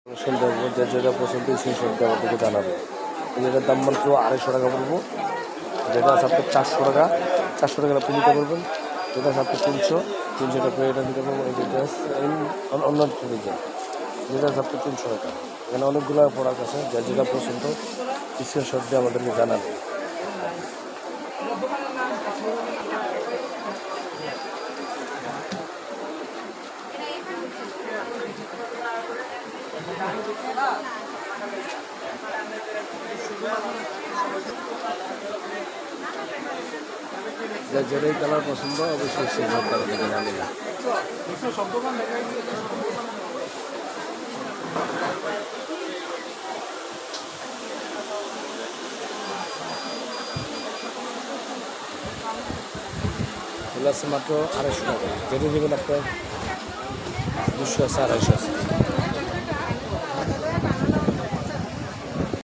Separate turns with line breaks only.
দেখবো যে যেটা পছন্দ সেই সবটা আমাদেরকে জানাবে। যেটার দাম মাত্র 250 টাকা পড়বো, যেটা আছে আপনার 400 টাকা। 400 টাকা আপনি নিতে পারবেন। যেটা আছে আপনার 300 টাকা এটা নিতে পারবেন। এই যেটা অন্য ডিজাইন যেটা আছে আপনার 300 টাকা। এখানে অনেকগুলো প্রোডাক্ট আছে, যার যেটা পছন্দ স্ক্রিনশট দিয়ে আমাদেরকে জানাবে। যার যেটাই কালার পছন্দ অবশ্যই সেই সব কালার থেকে জানাবে। এগুলো আছে মাত্র 250 টাকা। যেটা দেবেন আপনার 200 আছে, 250 আছে।